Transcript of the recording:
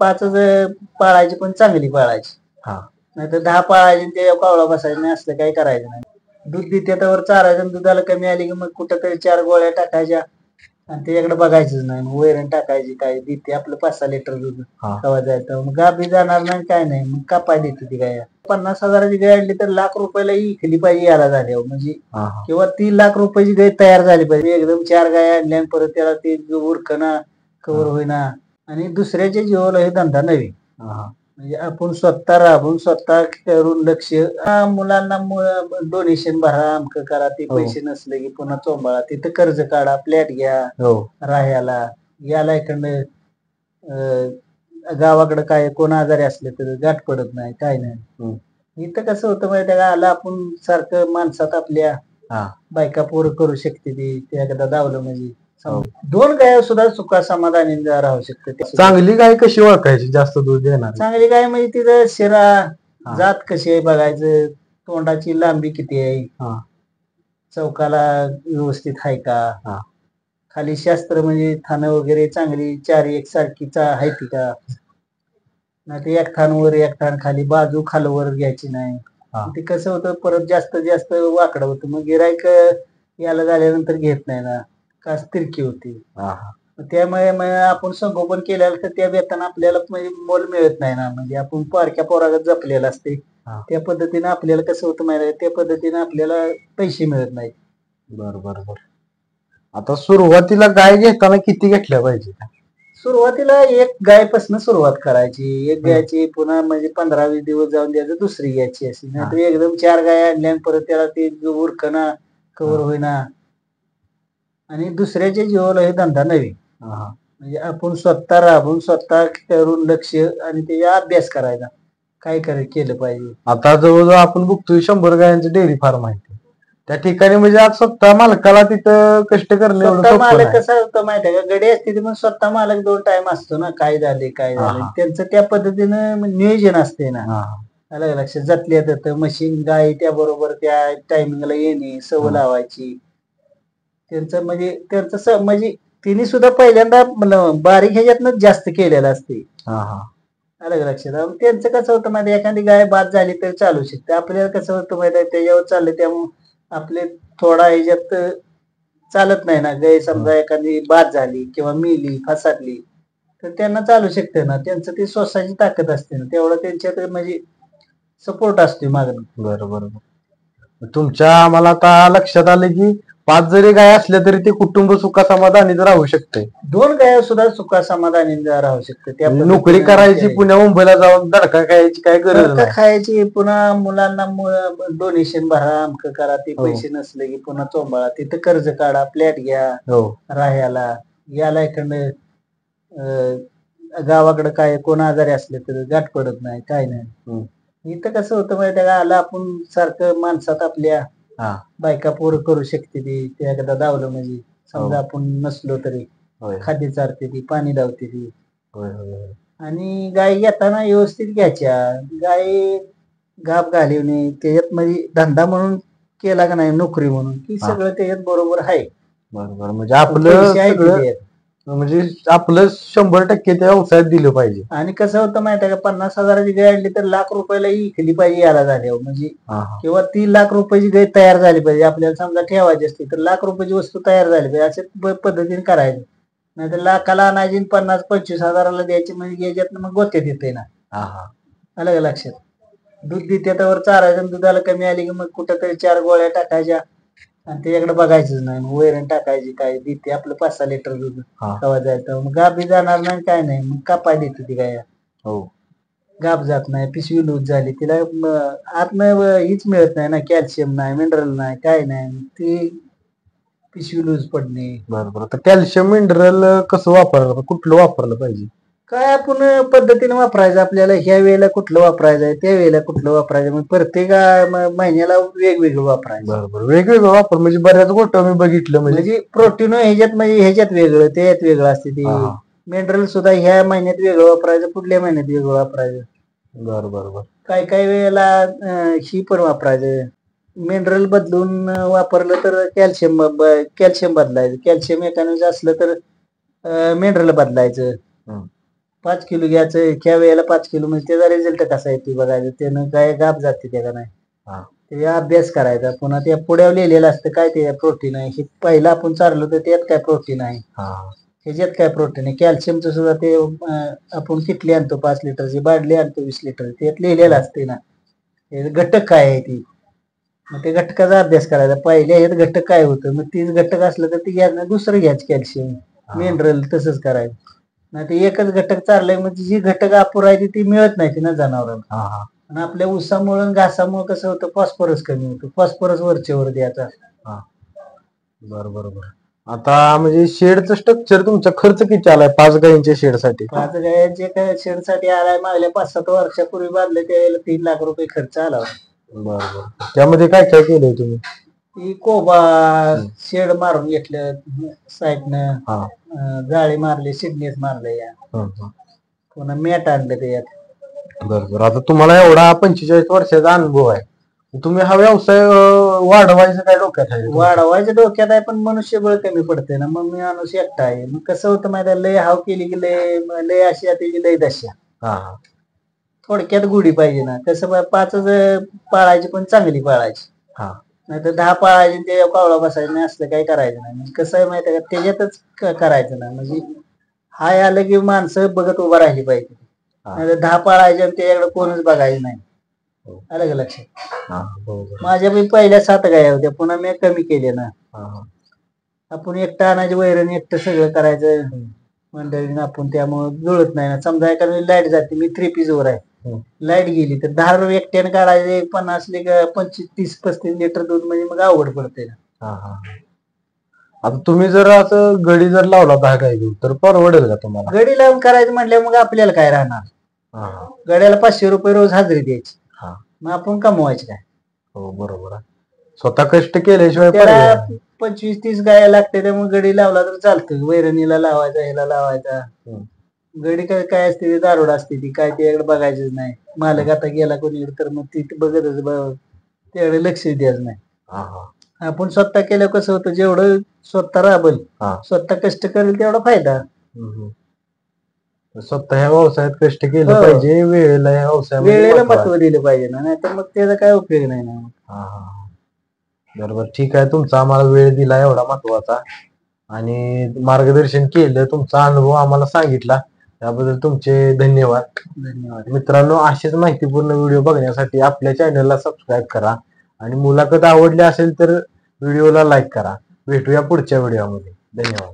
5 पाळायची पण चांगली पाळायची. नाहीतर 10 पाळायची ते कावळा बसायचं नाही, असलं काही करायचं नाही. दूध देते त्यावर चारायचं, दुधाला कमी आली की मग कुठंतरी 4 गोळ्या टाकायच्या आणि त्याच्याकडे बघायचंच नाही. मग वैरण टाकायची, काय देते आपलं 5-6 लिटर दूध कवा जायचं, मग गाबी जाणार नाही काय नाही, मग कापाय देते ती गाय. 50,000ची गाय आणली तर ₹1,00,000 इकली पाहिजे याला झाल्यावर, म्हणजे किंवा 3,00,000 गाय तयार झाली पाहिजे. एकदम 4 गाय आणल्या आणि परत त्याला ते उरकणं कवर होईना आणि दुसऱ्याच्या जीवाला हे धंदा नव्हे. म्हणजे आपण स्वतः राबून स्वतः करून लक्ष मुलांना डोनेशन भरा, अमक करा, ते पैसे नसले की पुन्हा चोंबाळा, तिथं कर्ज काढा, फ्लॅट घ्या राहायला, याला इकडनं गावाकडे काय कोण आजारी असले तर गाठ पडत नाही, काय नाही. इथं कसं होतं माहिती का, आला आपण सारखं माणसात आपल्या बायका पोरं करू शकते ती एकदा दावलं म्हणजे 2 गाय सुद्धा सुखा समाधानी राहू शकते. चांगली गाय कशी ओळखायची जास्त दूध देणार? चांगली गाय म्हणजे तिथं शिरा जात कशी आहे बघायचं, तोंडाची लांबी किती आहे, चौकाला व्यवस्थित आहे का, खाली शास्त्र म्हणजे थान वगैरे चांगली 4 एकसारखीचा आहे ती का, नाही ते एक थान वर एक थान खाली, बाजू खालवर घ्यायची नाही. ते कसं होतं परत जास्त जास्त वाकडं होतं, मग गिरायक याला झाल्यानंतर घेत नाही ना, का तिरकी होती. त्यामुळे आपण संगोपन केल्याला तर त्या बेताना आपल्याला म्हणजे मोल मिळत नाही ना, म्हणजे आपण पारख्या पोरागत जपलेलं असते, त्या पद्धतीने आपल्याला कसं होतं माहिती, त्या पद्धतीने आपल्याला पैसे मिळत नाहीत. बरोबर. आता सुरुवातीला गाय घेताना किती घेतल्या पाहिजे? सुरुवातीला 1 गायपासून सुरुवात करायची, 1 घ्यायची, पुन्हा म्हणजे 15-20 दिवस जाऊन द्यायचं, दुसरी घ्यायची अशी. नाहीतर एकदम 4 गाय आणल्या परत त्याला ते उरकणं कवर होईना आणि दुसऱ्याच्या जीवाला हे धंदा नव्हे. म्हणजे आपण स्वतः राबून स्वतः करून लक्ष आणि त्याचा अभ्यास करायचा, काय केलं पाहिजे. आता जवळजवळ आपण बघतोय 100 गायांचं डेअरी फार्म आहे, त्या ठिकाणी म्हणजे आज स्वतः मालकाला तिथं कष्ट करणे मालक कसं होतं माहिती आहे का, गडी असते मग स्वतः मालक 2 टाइम असतो ना, काय झाले त्यांचं त्या पद्धतीनं नियोजन असते ना. अलग लक्ष जातल्या जातं, मशीन गाय त्या बरोबर त्या टायमिंगला येणे, सवय लावायची. त्यांचं म्हणजे तिने सुद्धा पहिल्यांदा बारीक ह्याच्यातनं जास्त केलेलं असते. अलग लक्षात. त्यांचं कसं होतं माहिती, एखादी गाय बाद झाली तर चालू शकते, आपल्याला कसं होतं माहिती त्याच्यावर चाललं, त्यामुळे आपले थोडा ह्याच्यात चालत नाही ना. गाय समजा एखादी बाद झाली किंवा मेली फसाटली तर त्यांना चालू शकते ना, त्यांचं ती श्वासाची ताकद असते ना, तेवढं त्यांच्यात म्हणजे सपोर्ट असतो मागणं. बरोबर. तुमच्या आम्हाला आता लक्षात आलं की 5 जरी गाय असल्या तरी ते कुटुंब सुखा समाधानी राहू शकते. 2 गाय सुद्धा सुखा समाधानी राहू शकते. नोकरी करायची, पुण्या मुंबईला जाऊन दडका खायची काय गरज नाही. खायची, पुन्हा मुलांना डोनेशन भरा, अमक करा, ते पैसे नसले की पुन्हा चोंबाळा, तिथं कर्ज काढा, फ्लॅट घ्या राहायला, याला इकडनं गावाकडे काय कोण आजारी असले तर गाठ पडत नाही, काय नाही. इथं कसं होतं माहिती का, आला आपण सारखं माणसात आपल्या बायका पोरं करू शकते ती एकदा दावलं म्हणजे, समजा आपण नसलो तरी खाद्य चारते ती, पाणी धावते ती. आणि गाय घेताना व्यवस्थित घ्यायच्या. गाय गाप घालवणे त्याच्यात म्हणजे धंदा म्हणून केला का नाही, नोकरी म्हणून, की सगळं त्याच्यात बरोबर आहे. बरोबर, म्हणजे आपलं 100% त्या व्यवसायात दिलं पाहिजे. आणि कसं होतं माहिती आहे का, 50,000ची गाय आणली तर ₹1,00,000 इकली पाहिजे याला झाल्यावर, म्हणजे किंवा ₹3,00,000 गाय तयार झाली पाहिजे. आपल्याला समजा ठेवायची असते तर ₹1,00,000 वस्तू तयार झाली पाहिजे, अशा पद्धतीने करायचं. नाहीतर लाखाला आणायची 50-25,000ला द्यायची, म्हणजे याच्यात मग गोत्यात येते ना. अलग लक्षात. दूध देते त्यावर चारायचं, दुधाला कमी आली की मग कुठंतरी 4 गोळ्या टाकायच्या आणि त्याच्याकडे बघायचंच नाही. मग वैरण टाकायची, काय देते आपलं 5-6 लिटर दूध कवा जायचं, मग गाबी जाणार नाही काय नाही, मग कापाय देते ती गाय. गाब जात नाही, पिशवी लूज झाली, तिला आतनं हीच मिळत नाही ना, कॅल्शियम नाही, मिनरल नाही, काय नाही, ती पिशवी लूज पडणे. बरोबर. तर कॅल्शियम मिनरल कसं वापरलं, कुठलं वापरलं पाहिजे? काय आपण पद्धतीने वापरायचं, आपल्याला ह्या वेळेला कुठलं वापरायचं आहे, त्या वेळेला कुठलं वापरायचं, मग प्रत्येक महिन्याला वेगवेगळं वापरायचं. बरोबर, वेगवेगळं वापर म्हणजे बऱ्याच गोष्ट मी बघितलं, म्हणजे प्रोटीन ह्याच्यात वेगळं, त्याच्यात वेगळं असते. ते मिनरल सुद्धा ह्या महिन्यात वेगळं वापरायचं, पुढल्या महिन्यात वेगळं वापरायचं. बरोबर. काही वेळेला ही पण वापरायचं, मिनरल बदलून वापरलं तर कॅल्शियम बदलायचं, कॅल्शियम एकानं असलं तर मिनरल बदलायचं. 5 किलो घ्यायचं ह्या वेळेला 5 किलो म्हणजे त्याचा रिझल्ट कसा आहे ती बघायचं त्यानं काय गाप जाते त्या का नाही ते अभ्यास करायचा. पुन्हा त्या पुढ्यावर लिहिलेलं असतं काय ते प्रोटीन आहे हे पहिला आपण चाललो तर त्यात काय प्रोटीन आहे ह्याच्यात काय प्रोटीन आहे. कॅल्शियमचं सुद्धा ते आपण किटली आणतो 5 लिटरची बाटली आणतो 20 लिटर त्यात लिहिलेलं असते ना हे घटक काय आहे ती. मग ते घटकाचा अभ्यास करायचा पहिल्या ह्यात घटक काय होतं मग तीच घटक असलं तर ती घ्यायचं दुसरं घ्यायचं कॅल्शियम मिनरल तसंच करायचं. नाही ते एकच घटक चाललंय म्हणजे जी घटक अपुरा आहे ती मिळत नाही ना जनावरांना. आणि आपल्या ऊसामुळे घासामुळे कसं होतं फॉस्फरस कमी होतं फॉस्फरस वरचेवर द्यायचा. बरोबर. आता म्हणजे शेडचं स्ट्रक्चर तुमचा खर्च किती आलाय 5 गायींच्या शेडसाठी? 5 गायींच्या शेडसाठी आलाय मागल्या 5-7 वर्षापूर्वी बांधले त्यावेळेला 3 लाख रुपये खर्च आला. बरोबर. त्यामध्ये काय काय केलंय तुम्ही? ती कोबा शेड मारून घेतलं साईडनं जाळी मारली सिडनेस मारले या पुन्हा मॅट आणलं त्यात. बरोबर. आता तुम्हाला एवढा 45 वर्षाचा अनुभव आहे तुम्ही हा व्यवसाय वाढवायचं काय डोक्यात आहे? वाढवायचं डोक्यात आहे पण मनुष्यबळ कमी पडते ना मग मी माणूस एकटा आहे मग कसं होतं माहिती लय हाव केली की लय अशी त्याची लय दशा. थोडक्यात गुढी पाहिजे ना कसं 5 पाळायची पण चांगली पाळायची नाही तर 10 पाळायची ते कावळा बसायचं नाही असलं काही करायचं नाही. कसं आहे माहिती का त्याच्यातच करायचं ना म्हणजे हाय आलं की माणसं बघत उभा राहिली पाहिजे नाही तर 10 पाळायचे आणि त्याच्याकडे कोणच बघायचं नाही. आलं का लक्षात? माझ्या मी पहिल्या 7 गाया होत्या पुन्हा मी कमी केले ना. आपण एकटं आणायची वैरण एकटं सगळं करायचं मंडळीनं आपण त्यामुळे जुळत नाही ना. समजा एखादी लाईट जाते मी 3 पीस वर आहे लाईट गेली तर 10 एकट्याने काढायचे 50 25 30-35 लिटर दूध म्हणजे मग अवघड पडते ना. आता तुम्ही जर असं गडी जर लावला 10 गाई घेऊन तर परवडेल का तुम्हाला? गडी लावून करायचं म्हटल्या मग आपल्याला काय राहणार गड्याला 500 रुपये रोज हजेरी द्यायची मग आपण कमवायचे काय? हो बरोबर. स्वतः कष्ट केल्याशिवाय 25-30 गाया लागते त्यामुळे गडी लावला तर चालतं. वैरणीला लावायचा ह्याला लावायचा. गडी काय असते ती दारोड असते ती काय त्याकडे बघायचंच नाही. मालक आता गेला कोणी तर मग ती बघतच त्याकडे लक्ष द्यायचं नाही. आपण स्वतः केलं कसं होतं जेवढं स्वतः राबल स्वतः कष्ट करेल तेवढा फायदा. स्वतः ह्या व्यवसायात कष्ट केलं पाहिजे वेळेला वेळेला महत्व दिलं पाहिजे ना नाही तर मग त्याचा काय उपयोग नाही ना. बरोबर. ठीक आहे. तुमचा आम्हाला वेळ दिला एवढा महत्वाचा आणि मार्गदर्शन केलं तुमचा अनुभव आम्हाला सांगितला त्याबद्दल तुमचे धन्यवाद. मित्रांनो असेच माहितीपूर्ण व्हिडिओ बघण्यासाठी आपल्या चॅनलला सबस्क्राईब करा आणि मुलाखत आवडली असेल तर व्हिडिओला लाईक करा. भेटूया पुढच्या व्हिडिओमध्ये. धन्यवाद.